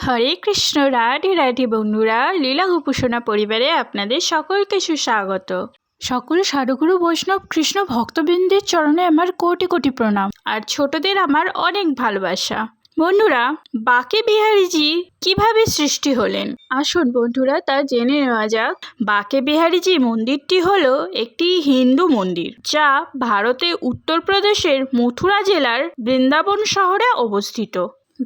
হরে কৃষ্ণ। রাধে রাধে বন্ধুরা, লীলা উপাসনা পরিবারে আপনাদের সকলকে সুস্বাগত। সকল সাধুগুরু বৈষ্ণব কৃষ্ণ ভক্তবৃন্দের চরণে আমার কোটি কোটি প্রণাম, আর ছোটদের আমার অনেক ভালোবাসা। বন্ধুরা, বাঁকে বিহারীজি কিভাবে সৃষ্টি হলেন, আসুন বন্ধুরা তা জেনে নেওয়া যাক। বাঁকে বিহারীজি মন্দিরটি হলো একটি হিন্দু মন্দির, যা ভারতের উত্তরপ্রদেশের মথুরা জেলার বৃন্দাবন শহরে অবস্থিত।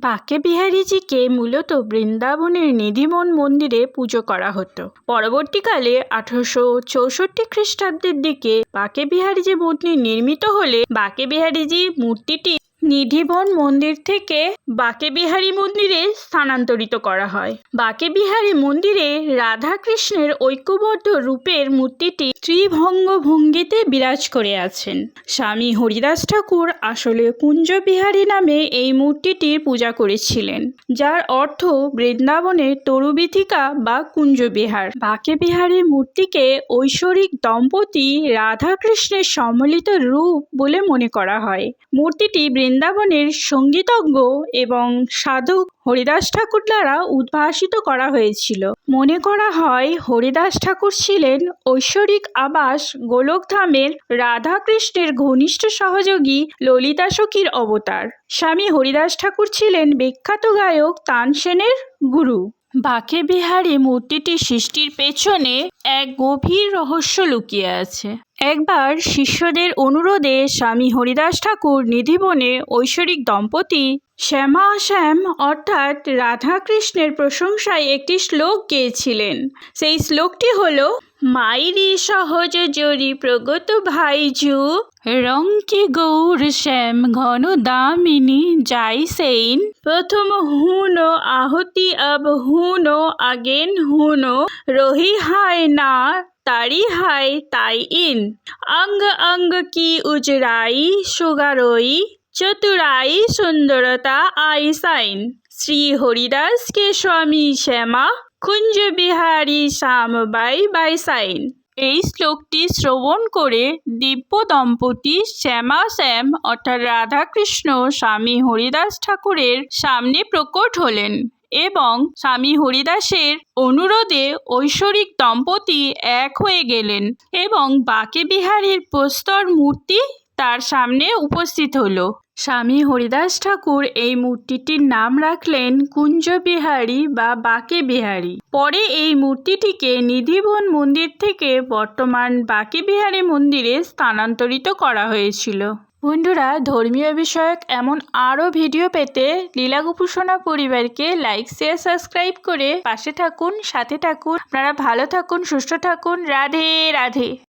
বাঁকে বিহারীজিকে মূলত বৃন্দাবনের নিধিবন মন্দিরে পুজো করা হতো। পরবর্তীকালে 1864 খ্রিস্টাব্দের দিকে বাঁকে বিহারীজি মূর্তি নির্মিত হলে বাঁকে বিহারীজি মূর্তিটি নিধিবন মন্দির থেকে বাঁকে বিহারী মন্দিরে স্থানান্তরিত করা হয়। বাঁকে বিহারী মন্দিরে রাধা কৃষ্ণের ঐক্যবদ্ধ রূপের মূর্তিটি ত্রিভঙ্গ ভঙ্গিতে বিরাজ করে আছেন। স্বামী হরিদাস ঠাকুর আসলে কুঞ্জ বিহারী নামে এই মূর্তিটির পূজা করেছিলেন, যার অর্থ বৃন্দাবনের তরুবীথিকা বা কুঞ্জ বিহার। বাঁকে বিহারী মূর্তিকে ঐশ্বরিক দম্পতি রাধা কৃষ্ণের সম্মিলিত রূপ বলে মনে করা হয়। মূর্তিটি বৃন্দাবনের সঙ্গীতজ্ঞ এবং সাধক হরিদাস ঠাকুর দ্বারা উদ্ভাসিত করা হয়েছিল। মনে করা হয় হরিদাস ঠাকুর ছিলেন ঐশ্বরিক আবাস গোলকধামের রাধা কৃষ্ণের ঘনিষ্ঠ সহযোগী ললিতা সখীর অবতার। স্বামী হরিদাস ঠাকুর ছিলেন বিখ্যাত গায়ক তানসেনের গুরু। বাঁকে বিহারী মূর্তিটি সৃষ্টির পেছনে এক গভীর রহস্য লুকিয়ে আছে। একবার শিষ্যদের অনুরোধে স্বামী হরিদাস ঠাকুর নিধিবনে ঐশ্বরিক দম্পতি শ্যামা শ্যাম অর্থাৎ রাধা কৃষ্ণের প্রশংসায় একটি শ্লোক গেয়েছিলেন। সেই শ্লোকটি হলো, মাইরি সহজ জরি প্রগত ভাইজু রঙ্কি গৌর শ্যাম ঘন দামিনী যাই সেইন প্রথম হুনো আহতি আব হুনো আগেন হুনো রহি হায় না তারি হায় তাই ইন অঙ্গ অঙ্গ কি উজরাই সুগারই চতুরাই সুন্দরতা আই সাইন শ্রী হরিদাস কে স্বামী শ্যামা কুঞ্জ বিহারী শ্যাম বাই বাই সাইন। এই শ্লোকটি শ্রবণ করে দিব্য দম্পতি শ্যামা শ্যাম অর্থাৎ রাধাকৃষ্ণ স্বামী হরিদাস ঠাকুরের সামনে প্রকট হলেন এবং স্বামী হরিদাসের অনুরোধে ঐশ্বরিক দম্পতি এক হয়ে গেলেন এবং বাঁকে বিহারীর প্রস্তর মূর্তি তার সামনে উপস্থিত হলো। স্বামী হরিদাস ঠাকুর এই মূর্তিটির নাম রাখলেন কুঞ্জ বিহারী বা বাঁকে বিহারী। পরে এই মূর্তিটিকে নিধিবন মন্দির থেকে বর্তমান বাঁকে বিহারী মন্দিরে স্থানান্তরিত করা হয়েছিল। বন্ধুরা, ধর্মীয় বিষয়ক এমন আরও ভিডিও পেতে লীলা উপাসনা পরিবারকে লাইক শেয়ার সাবস্ক্রাইব করে পাশে থাকুন, সাথে থাকুন। আপনারা ভালো থাকুন, সুস্থ থাকুন। রাধে রাধে।